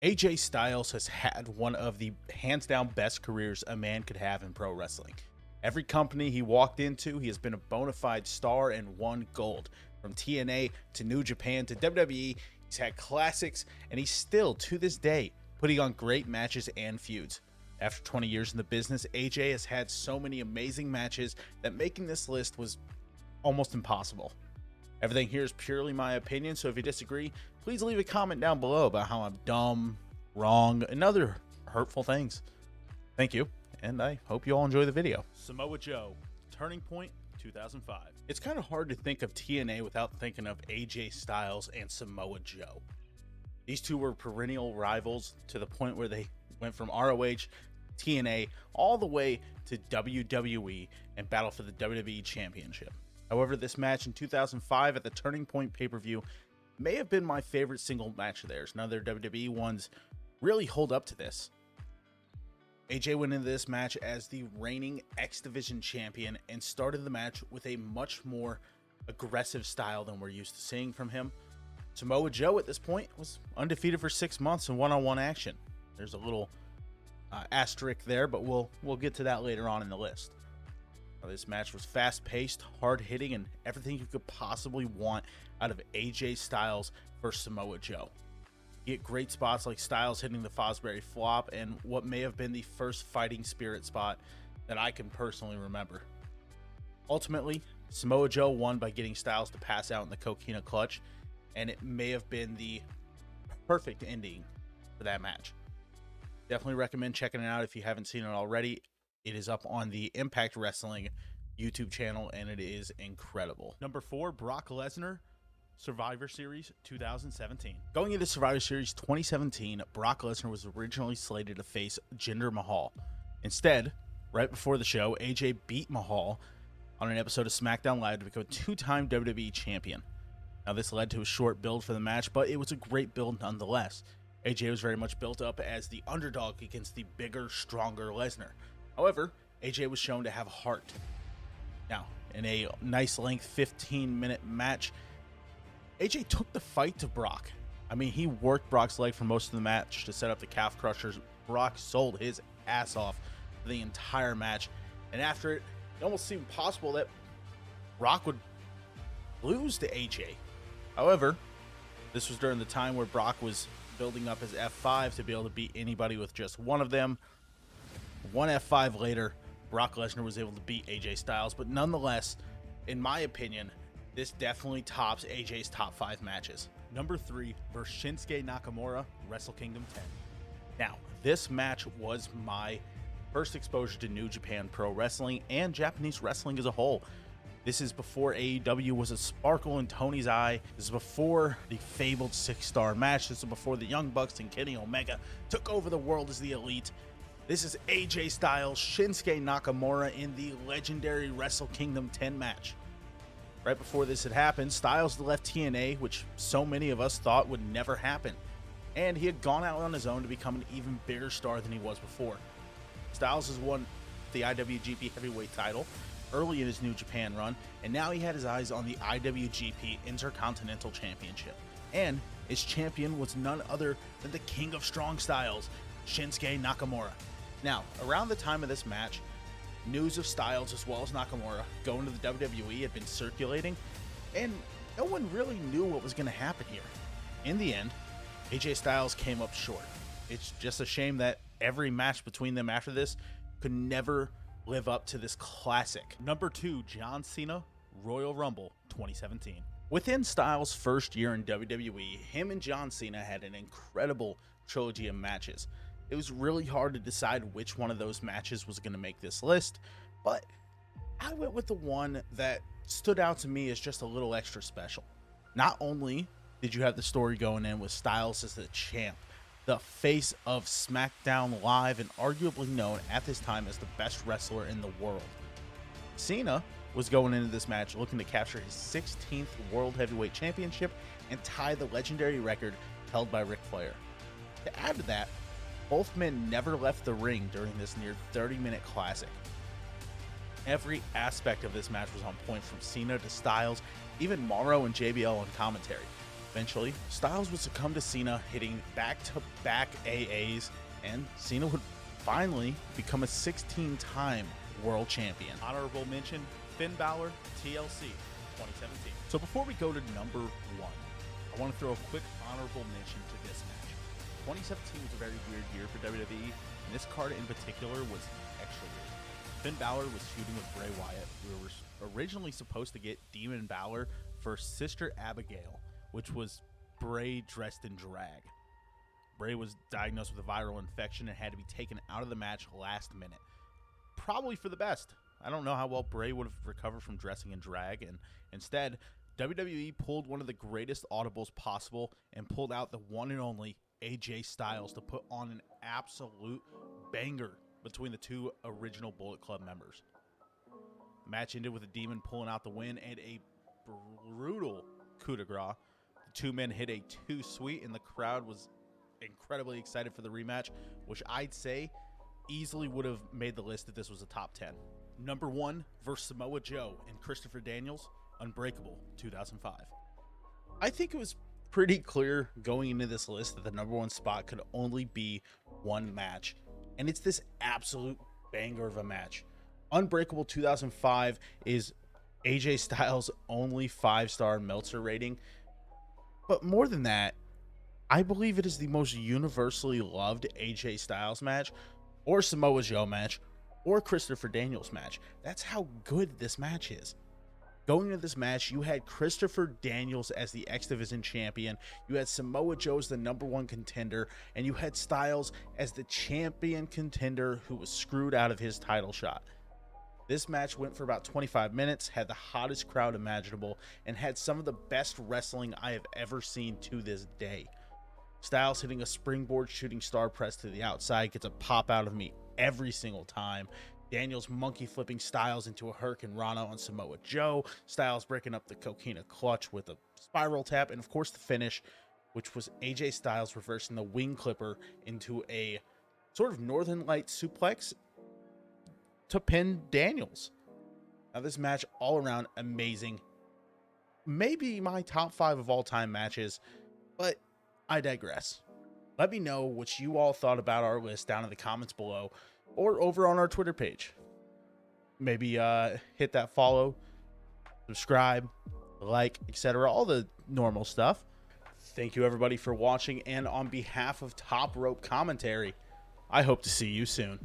AJ Styles has had one of the hands down best careers a man could have in pro wrestling. Every company he walked into, he has been a bona fide star and won gold. From TNA to New Japan to WWE, he's had classics, and he's still, to this day, putting on great matches and feuds. After 20 years in the business, AJ has had so many amazing matches that making this list was almost impossible. Everything here is purely my opinion, so if you disagree, please leave a comment down below about how I'm dumb, wrong, and other hurtful things. Thank you, and I hope you all enjoy the video. Samoa Joe, Turning Point 2005. It's kind of hard to think of TNA without thinking of AJ Styles and Samoa Joe. These two were perennial rivals to the point where they went from ROH, TNA, all the way to WWE and battled for the WWE Championship. However, this match in 2005 at the Turning Point pay-per-view may have been my favorite single match of theirs. None of their WWE ones really hold up to this. AJ went into this match as the reigning X Division champion and started the match with a much more aggressive style than we're used to seeing from him. Samoa Joe at this point was undefeated for 6 months in one-on-one action. There's a little asterisk there, but we'll get to that later on in the list. This match was fast-paced, hard-hitting, and everything you could possibly want out of AJ Styles versus Samoa Joe. You get great spots like Styles hitting the Fosbury flop and what may have been the first fighting spirit spot that I can personally remember. Ultimately, Samoa Joe won by getting Styles to pass out in the Coquina Clutch, and it may have been the perfect ending for that match. Definitely recommend checking it out if you haven't seen it already. It is up on the Impact Wrestling YouTube channel, and it is incredible. Number 4, Brock Lesnar, Survivor Series 2017. Going into Survivor Series 2017, Brock Lesnar was originally slated to face Jinder Mahal. Instead, right before the show, AJ beat Mahal on an episode of SmackDown Live to become a 2-time WWE champion. Now, this led to a short build for the match, but it was a great build nonetheless. AJ was very much built up as the underdog against the bigger, stronger Lesnar. However, AJ was shown to have heart. Now, in a nice length 15-minute match, AJ took the fight to Brock. I mean, he worked Brock's leg for most of the match to set up the calf crushers. Brock sold his ass off for the entire match. And after it, it almost seemed possible that Brock would lose to AJ. However, this was during the time where Brock was building up his F5 to be able to beat anybody with just one of them. One F5 later, Brock Lesnar was able to beat AJ Styles, but nonetheless, in my opinion, this definitely tops AJ's top 5 matches. Number 3, versus Shinsuke Nakamura, Wrestle Kingdom 10. Now, this match was my first exposure to New Japan Pro Wrestling and Japanese wrestling as a whole. This is before AEW was a sparkle in Tony's eye. This is before the fabled 6-star match. This is before the Young Bucks and Kenny Omega took over the world as the Elite. This is AJ Styles, Shinsuke Nakamura in the legendary Wrestle Kingdom 10 match. Right before this had happened, Styles left TNA, which so many of us thought would never happen. And he had gone out on his own to become an even bigger star than he was before. Styles has won the IWGP Heavyweight title early in his New Japan run, and now he had his eyes on the IWGP Intercontinental Championship. And his champion was none other than the King of Strong Styles, Shinsuke Nakamura. Now, around the time of this match, news of Styles as well as Nakamura going to the WWE had been circulating, and no one really knew what was going to happen here. In the end, AJ Styles came up short. It's just a shame that every match between them after this could never live up to this classic. Number 2, John Cena, Royal Rumble 2017. Within Styles' first year in WWE, him and John Cena had an incredible trilogy of matches. It was really hard to decide which one of those matches was going to make this list, but I went with the one that stood out to me as just a little extra special. Not only did you have the story going in with Styles as the champ, the face of SmackDown Live, and arguably known at this time as the best wrestler in the world. Cena was going into this match looking to capture his 16th World Heavyweight Championship and tie the legendary record held by Ric Flair. To add to that, both men never left the ring during this near 30-minute classic. Every aspect of this match was on point, from Cena to Styles, even Morrow and JBL on commentary. Eventually, Styles would succumb to Cena, hitting back-to-back AAs, and Cena would finally become a 16-time world champion. Honorable mention, Finn Balor, TLC 2017. So before we go to number 1, I want to throw a quick honorable mention to this match. 2017 was a very weird year for WWE, and this card in particular was extra weird. Finn Balor was feuding with Bray Wyatt. We were originally supposed to get Demon Balor for Sister Abigail, which was Bray dressed in drag. Bray was diagnosed with a viral infection and had to be taken out of the match last minute. Probably for the best. I don't know how well Bray would have recovered from dressing in drag, and instead, WWE pulled one of the greatest audibles possible and pulled out the one and only AJ Styles to put on an absolute banger between the two original Bullet Club members. The match ended with the Demon pulling out the win and a brutal coup de grace. The two men hit a too sweet, and the crowd was incredibly excited for the rematch, which I'd say easily would have made the list if this was a top 10. Number 1 versus Samoa Joe and Christopher Daniels, Unbreakable 2005. I think it was pretty clear going into this list that the number 1 spot could only be one match, and it's this absolute banger of a match. Unbreakable 2005 is AJ Styles' only 5-star Meltzer rating, but more than that, I believe it is the most universally loved AJ Styles match, or Samoa Joe match, or Christopher Daniels match. That's how good this match is. Going into this match, you had Christopher Daniels as the X Division champion, you had Samoa Joe as the number 1 contender, and you had Styles as the champion contender who was screwed out of his title shot. This match went for about 25 minutes, had the hottest crowd imaginable, and had some of the best wrestling I have ever seen to this day. Styles hitting a springboard shooting star press to the outside gets a pop out of me every single time. Daniels monkey flipping Styles into a Hurricane Rana on Samoa Joe. Styles breaking up the Coquina clutch with a spiral tap. And of course the finish, which was AJ Styles reversing the wing clipper into a sort of Northern Light suplex to pin Daniels. Now this match all around amazing. Maybe my top 5 of all time matches, but I digress. Let me know what you all thought about our list down in the comments below or over on our Twitter page. Maybe hit that follow, subscribe, like, etc. All the normal stuff. Thank you everybody for watching, and on behalf of Top Rope Commentary, I hope to see you soon.